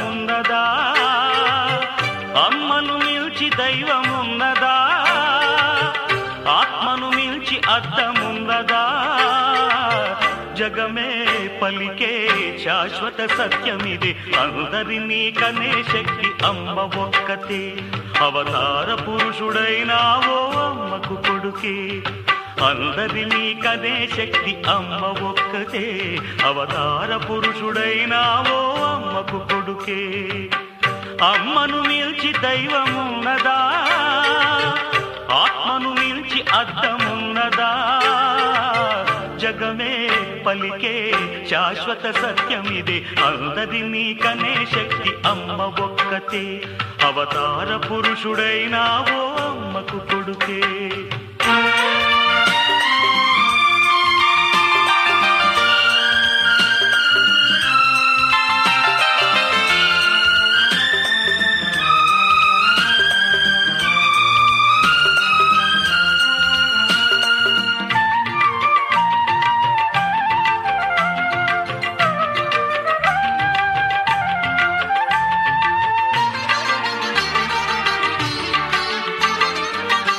అద్దమున్నదా? అమ్మను మిల్చి దైవమున్నదా? ఆత్మను మిల్చి అద్దమున్నదా? జగమే పలికే శాశ్వత సత్యమిది. అందరినీ కనే శక్తి అమ్మ ఒక్కతే. అవతార పురుషుడైనావో అమ్మకు కొడుకే. అందరినీ కనే శక్తి అమ్మ ఒక్కతే. అవతార పురుషుడైనావో అమ్మకు కొడుకే. అమ్మను మిల్చి దైవమున్నదా? ఆత్మను మిల్చి అద్దమున్నదా? జగమే పలికే శాశ్వత సత్యమిదే. అందరినీ కనే శక్తి అమ్మ ఒక్కతే. అవతార పురుషుడైనావో అమ్మకు కొడుకే.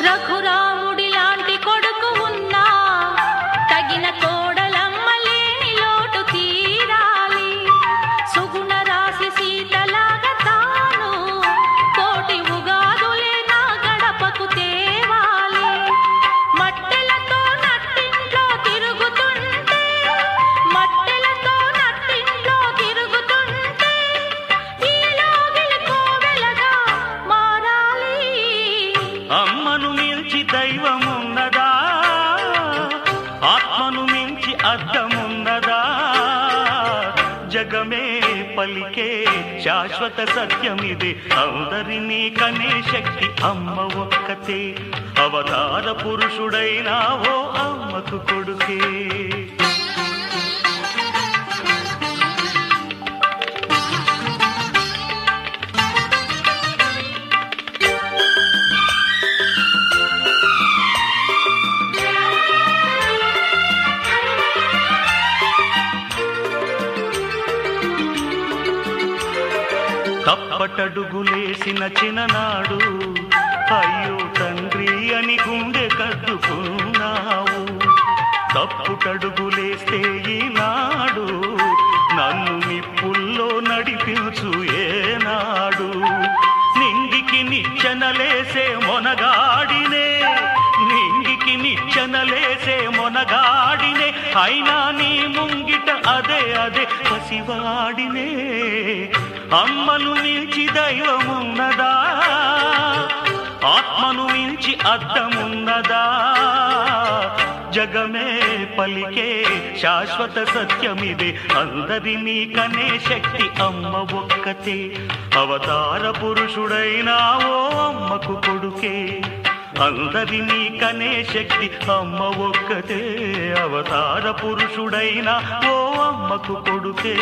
రఘురాముడి లాంటి కొడుకు ఉన్నా తగిన కోడలమ్మ లేని లోటు తీరాలి. సుగుణ రాసి సీతలాగా తాను కోటి ఉగాదులే నా గడపకు తేవాలి. మట్టెలతో నట్టింట్లో తిరుగుతుంటే, మట్టెలతో నట్టింట్లో తిరుగుతుంటే ఈ లోగిలి కోవెలగా మారాలి. అమ్మను మిల్చి దైవమున్నదా? ఆత్మను మించి అద్దమున్నదా? జగమే పలికే శాశ్వత సత్యమిది. అందరినీ కనే శక్తి అమ్మ ఒక్కతే. అవతార పురుషుడైనావో అమ్మకు కొడుకే. తప్పటడుగులేసిన చిన్ననాడు అయ్యో తండ్రి అని గుండె కద్దుకున్నావు. తప్పుటడుగులేస్తే ఈనాడు నన్ను నిప్పుల్లో నడిపించు ఏనాడు. నింగికి నిచ్చెనలేసే మొనగాడినే, నింగికి నిచ్చెనలేసే మొనగాడినే. అయినా నీ ముంగిట అదే అదే పసివాడినే. అమ్మను మించి దైవమున్నదా? ఆత్మను మించి అద్దమున్నదా? జగమే పలికే శాశ్వత సత్యమిదే. అందరినీ కనే శక్తి అమ్మ ఒక్కతే. అవతార పురుషుడైనావో అమ్మకు కొడుకే. అందరినీ కనే శక్తి అమ్మ ఒక్కతే. అవతార పురుషుడైనా ఓ అమ్మకు కొడుకే.